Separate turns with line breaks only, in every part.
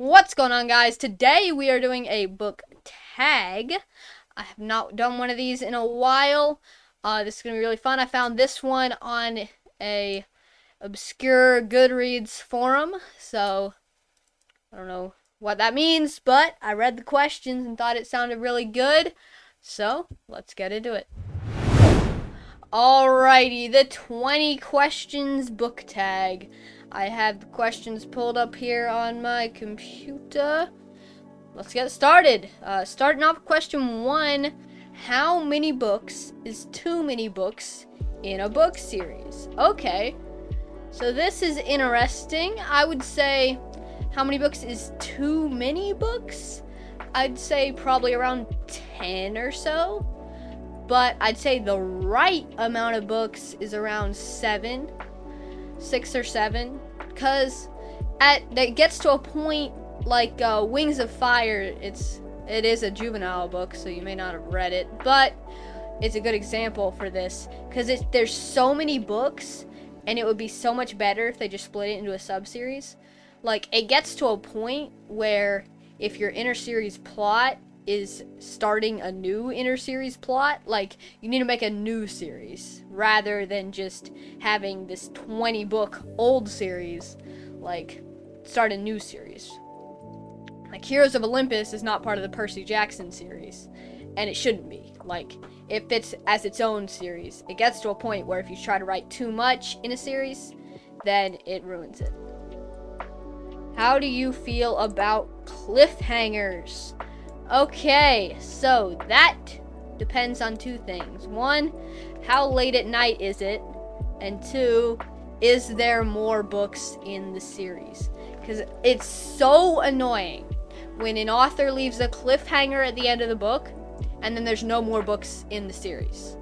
What's going on, guys? Today we are doing a book tag. I have not done one of these in a while. This is going to be really fun. I found this one on a obscure Goodreads forum, so I don't know what that means, but I read the questions and thought it sounded really good, so let's get into it. Alrighty, the 20 questions book tag. I have the questions pulled up here on my computer. Let's get started. Starting off with question 1. How many books is too many books in a book series? Okay, so this is interesting. I would say, how many books is too many books? I'd say probably around 10 or so. But I'd say the right amount of books is around 6 or 7, because it gets to a point like Wings of Fire. It is a juvenile book, so you may not have read it, but it's a good example for this, because there's so many books, and it would be so much better if they just split it into a sub-series. Like, it gets to a point where if your inter-series plot is starting a new inter-series plot, like, you need to make a new series rather than just having this 20 book old series. Like, start a new series. Like, Heroes of Olympus is not part of the Percy Jackson series, and it shouldn't be. Like, it fits as its own series. It gets to a point where if you try to write too much in a series, then it ruins it. How do you feel about cliffhangers? Okay, so that depends on 2 things. 1, how late at night is it? And 2, is there more books in the series? Because it's so annoying when an author leaves a cliffhanger at the end of the book, and then there's no more books in the series.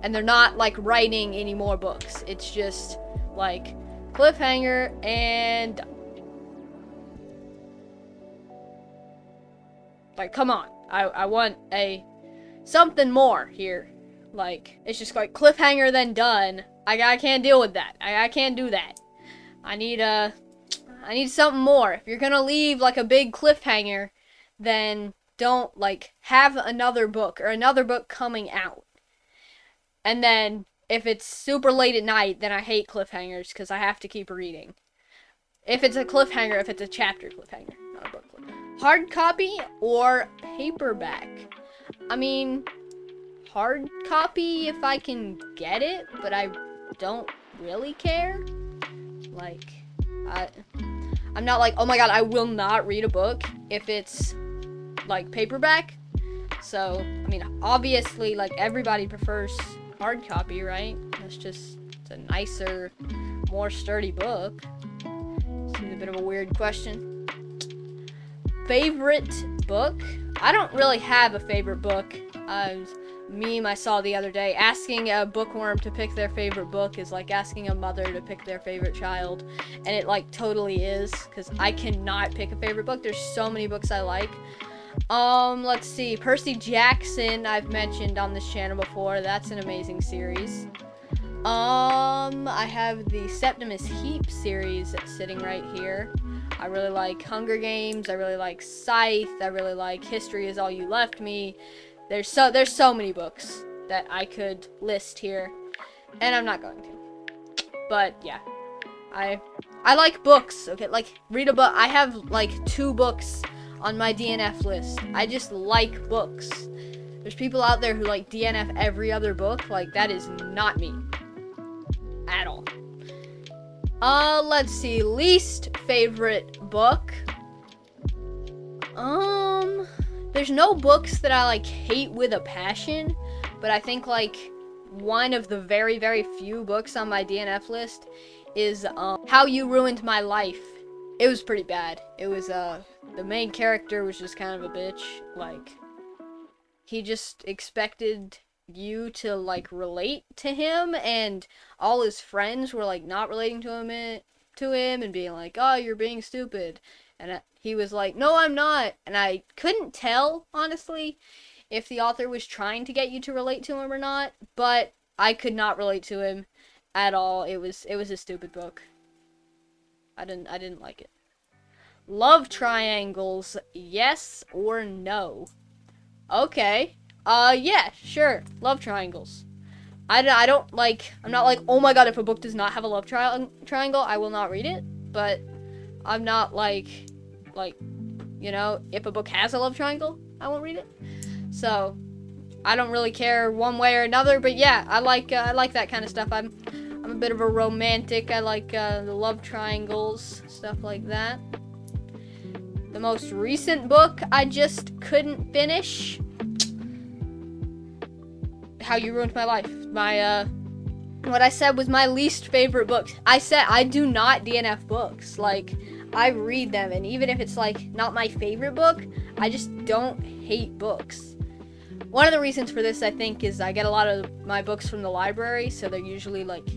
And they're not, like, writing any more books. It's just, like, cliffhanger and... like, come on. I want something more here. Like, it's just like cliffhanger then done. I can't deal with that. I can't do that. I need something more. If you're gonna leave like a big cliffhanger, then don't like have another book or another book coming out. And then if it's super late at night, then I hate cliffhangers because I have to keep reading. If it's a cliffhanger, if it's a chapter cliffhanger, not a book cliffhanger. Hard copy or paperback? I mean, hard copy if I can get it, but I don't really care. Like, I'm not like, oh my god, I will not read a book if it's like paperback. So, I mean, obviously, like, everybody prefers hard copy, right? It's a nicer, more sturdy book. Seems a bit of a weird question. Favorite book? I don't really have a favorite book. Meme I saw the other day, asking a bookworm to pick their favorite book is like asking a mother to pick their favorite child, and it like totally is, because I cannot pick a favorite book. There's so many books I like. Let's see, Percy Jackson I've mentioned on this channel before. That's an amazing series. I have the Septimus Heap series sitting right here. I really like Hunger Games. I really like Scythe. I really like History Is All You Left Me. There's so many books that I could list here, and I'm not going to. But yeah, I like books. Okay, like read a book. I have like 2 books on my DNF list. I just like books. There's people out there who like DNF every other book. Like, that is not me at all. Let's see, least favorite book. There's no books that I like hate with a passion, but I think like one of the very, very few books on my DNF list is How You Ruined My Life. It was pretty bad. It was the main character was just kind of a bitch. Like, he just expected you to like relate to him, and all his friends were like not relating to him and being like, oh, you're being stupid, and he was like, no, I'm not. And I couldn't tell, honestly, if the author was trying to get you to relate to him or not, but I could not relate to him at all. It was a stupid book. I didn't like it. Love triangles, yes or no? Okay. Yeah, sure. Love triangles. I don't like, I'm not like, oh my god, if a book does not have a love triangle, I will not read it. But I'm not like, you know, if a book has a love triangle, I won't read it. So, I don't really care one way or another, but yeah, I like that kind of stuff. I'm a bit of a romantic. I like the love triangles, stuff like that. The most recent book I just couldn't finish. How You Ruined My Life. My what I said was my least favorite book. I said I do not DNF books. Like, I read them, and even if it's like not my favorite book, I just don't hate books. One of the reasons for this, I think, is I get a lot of my books from the library, so they're usually like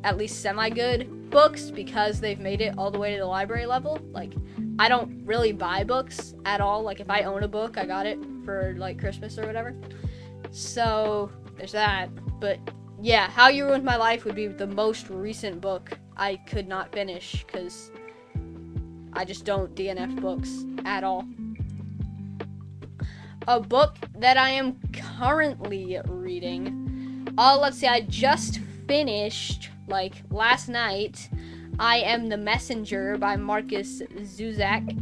at least semi-good books because they've made it all the way to the library level. Like, I don't really buy books at all. Like, if I own a book, I got it for like Christmas or whatever. So there's that. But yeah, How You Ruined My Life would be the most recent book I could not finish because I just don't DNF books at all. A book that I am currently reading. Let's see, I just finished, like, last night, I Am the Messenger by Marcus Zuzak.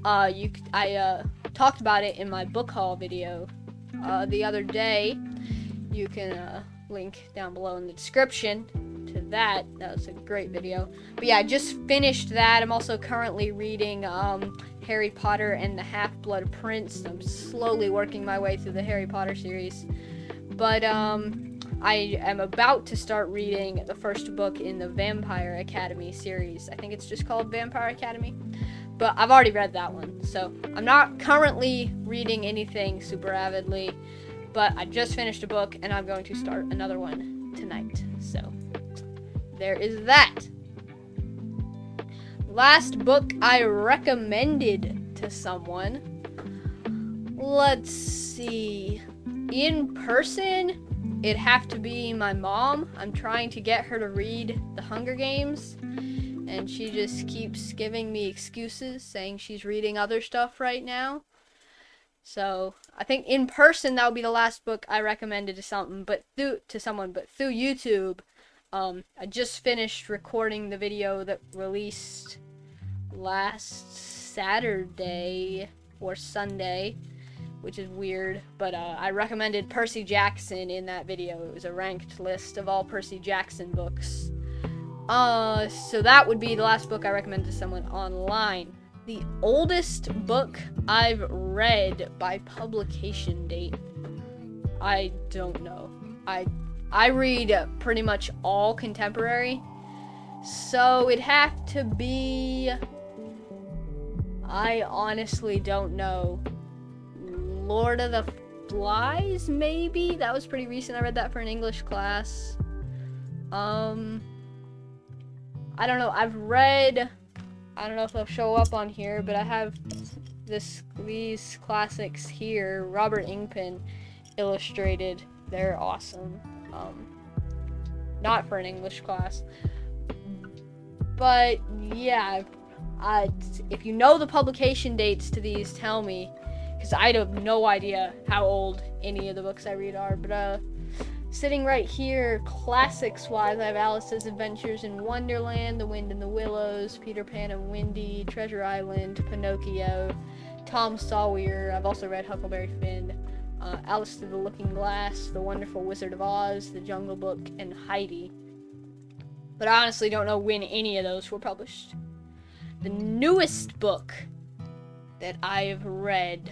I talked about it in my book haul video the other day. You can link down below in the description to that. That was a great video. But yeah, I just finished that. I'm also currently reading Harry Potter and the Half-Blood Prince. I'm slowly working my way through the Harry Potter series. But I am about to start reading the first book in the Vampire Academy series. I think it's just called Vampire Academy. But I've already read that one. So I'm not currently reading anything super avidly. But I just finished a book, and I'm going to start another one tonight. So there is that. Last book I recommended to someone. Let's see. In person, it'd have to be my mom. I'm trying to get her to read The Hunger Games, and she just keeps giving me excuses, saying she's reading other stuff right now. So I think in person that would be the last book I recommended to someone, but through YouTube. I just finished recording the video that released last Saturday or Sunday, which is weird, but I recommended Percy Jackson in that video. It was a ranked list of all Percy Jackson books. So that would be the last book I recommend to someone online. The oldest book I've read by publication date, I don't know. I read pretty much all contemporary, so it'd have to be, I honestly don't know, Lord of the Flies, maybe? That was pretty recent. I read that for an English class. I don't know. I don't know if they'll show up on here, but I have these classics here. Robert Ingpen illustrated. They're awesome. Not for an English class. But yeah, if you know the publication dates to these, tell me, because I have no idea how old any of the books I read are. But sitting right here, classics-wise, I have Alice's Adventures in Wonderland, The Wind in the Willows, Peter Pan and Wendy, Treasure Island, Pinocchio, Tom Sawyer. I've also read Huckleberry Finn, Alice Through the Looking Glass, The Wonderful Wizard of Oz, The Jungle Book, and Heidi. But I honestly don't know when any of those were published. The newest book that I've read,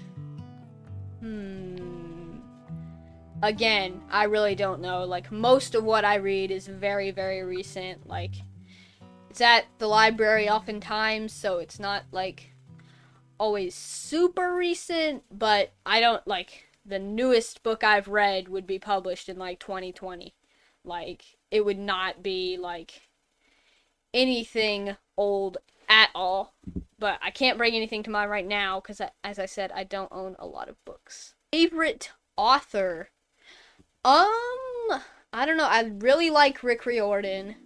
again, I really don't know. Like, most of what I read is very, very recent. Like, it's at the library oftentimes, so it's not, like, always super recent, but I don't, like, the newest book I've read would be published in, like, 2020. Like, it would not be, like, anything old at all. But I can't bring anything to mind right now, because, as I said, I don't own a lot of books. Favorite author? I don't know. I really like Rick Riordan.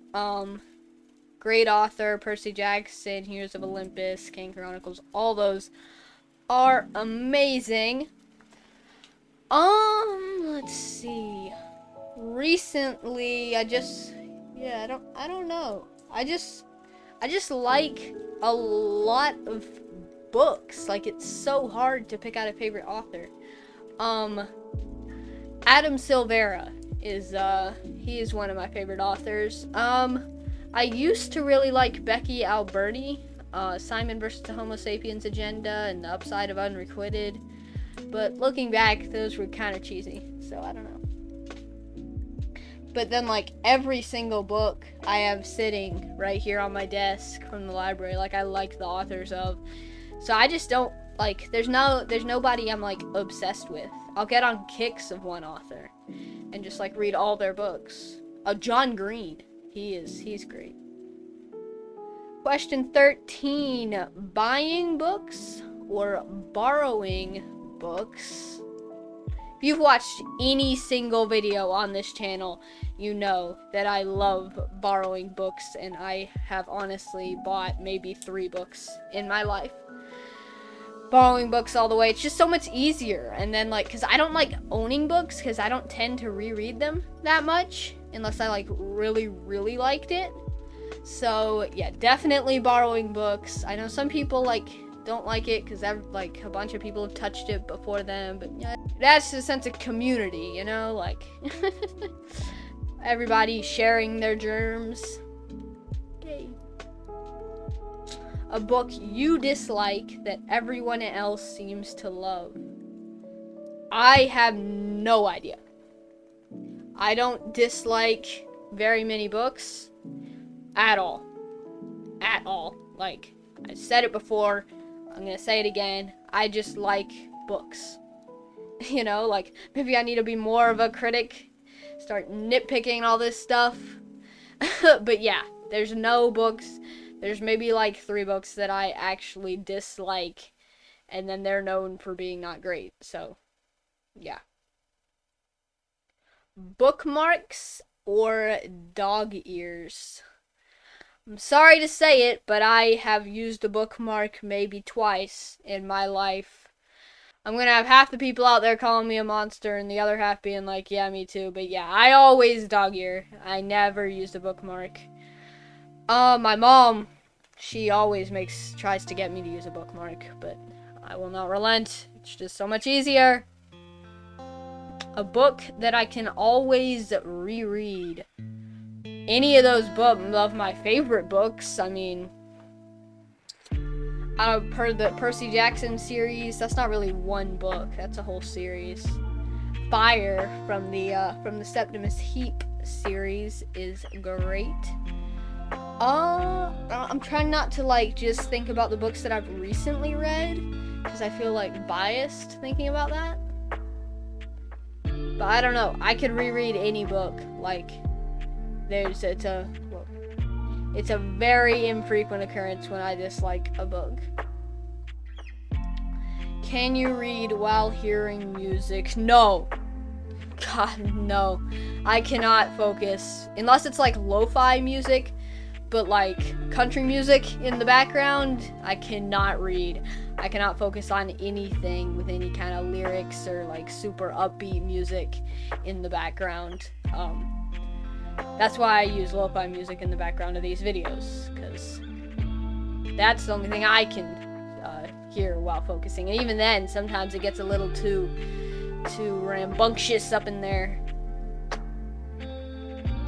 great author. Percy Jackson, Heroes of Olympus, Kane Chronicles, all those are amazing. Let's see. Recently, I don't know. I just like a lot of books. Like, it's so hard to pick out a favorite author. Adam Silvera is he is one of my favorite authors. I used to really like Becky Alberti, Simon versus the Homo Sapiens Agenda and the Upside of Unrequited, but looking back, those were kind of cheesy, so I don't know. But then, like, every single book I have sitting right here on my desk from the library, like, I like the authors of. So I just don't, like, there's nobody I'm, like, obsessed with. I'll get on kicks of one author and just, like, read all their books. John Green, he's great. Question 13, buying books or borrowing books? If you've watched any single video on this channel, you know that I love borrowing books, and I have honestly bought maybe 3 books in my life. Borrowing books all the way, it's just so much easier. And then, like, because I don't like owning books, because I don't tend to reread them that much, unless I, like, really, really liked it. So, yeah, definitely borrowing books. I know some people, like, don't like it because like a bunch of people have touched it before them, but yeah, that's a sense of community, you know, like everybody sharing their germs. Yay. A book you dislike that everyone else seems to love. I have no idea. I don't dislike very many books at all. Like, I said it before, I'm gonna say it again. I just like books. You know, like, maybe I need to be more of a critic, start nitpicking all this stuff. But yeah, there's no books. There's maybe like 3 books that I actually dislike, and then they're known for being not great. So, yeah. Bookmarks or dog ears? I'm sorry to say it, but I have used a bookmark maybe twice in my life. I'm gonna have half the people out there calling me a monster and the other half being like, yeah, me too. But yeah, I always dog ear. I never used a bookmark. My mom, she always tries to get me to use a bookmark, but I will not relent. It's just so much easier. A book that I can always reread. Any of those of my favorite books, I mean, per the Percy Jackson series, that's not really one book, that's a whole series. Fire from the Septimus Heap series is great. I'm trying not to, like, just think about the books that I've recently read, because I feel, like, biased thinking about that. But I don't know, I could reread any book, like, it's a very infrequent occurrence when I dislike a book. Can you read while hearing music? No. God, no. I cannot focus. Unless it's like lo-fi music, but like country music in the background, I cannot read. I cannot focus on anything with any kind of lyrics or like super upbeat music in the background. That's why I use lo-fi music in the background of these videos, because that's the only thing I can hear while focusing. And even then, sometimes it gets a little too rambunctious up in there.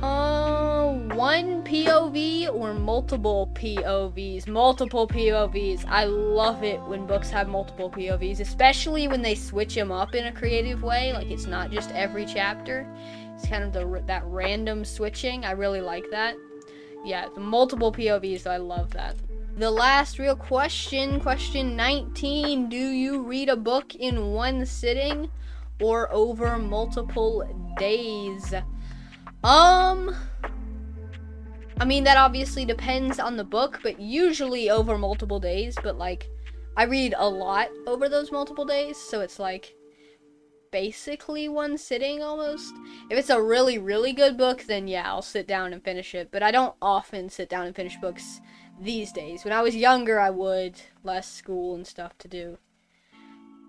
One POV or multiple POVs? Multiple POVs. I love it when books have multiple POVs, especially when they switch them up in a creative way. Like, it's not just every chapter. It's kind of that random switching. I really like that. Yeah, the multiple POVs, I love that. The last real question, question 19. Do you read a book in one sitting or over multiple days? I mean, that obviously depends on the book, but usually over multiple days. But, like, I read a lot over those multiple days, so it's like, basically one sitting almost. If it's a really, really good book, then yeah, I'll sit down and finish it. But I don't often sit down and finish books these days. When I was younger, I would. Less school and stuff to do.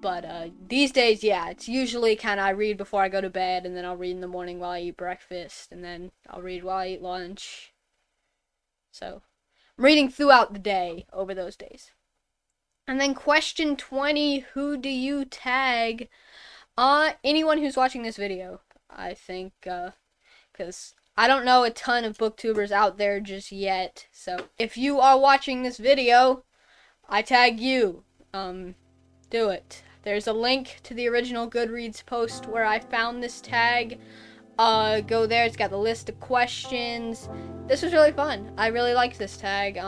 But these days, yeah, it's usually kind of I read before I go to bed, and then I'll read in the morning while I eat breakfast, and then I'll read while I eat lunch. So, I'm reading throughout the day over those days. And then question 20, who do you tag? Anyone who's watching this video, I think, because I don't know a ton of booktubers out there just yet. So, if you are watching this video, I tag you. Do it. There's a link to the original Goodreads post where I found this tag. Go there. It's got the list of questions. This was really fun. I really liked this tag.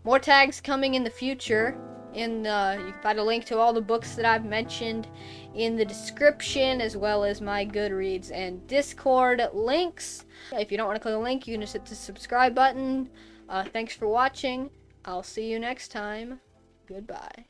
More tags coming in the future. You can find a link to all the books that I've mentioned in the description, as well as my Goodreads and Discord links. If you don't want to click the link, you can just hit the subscribe button. Thanks for watching. I'll see you next time. Goodbye.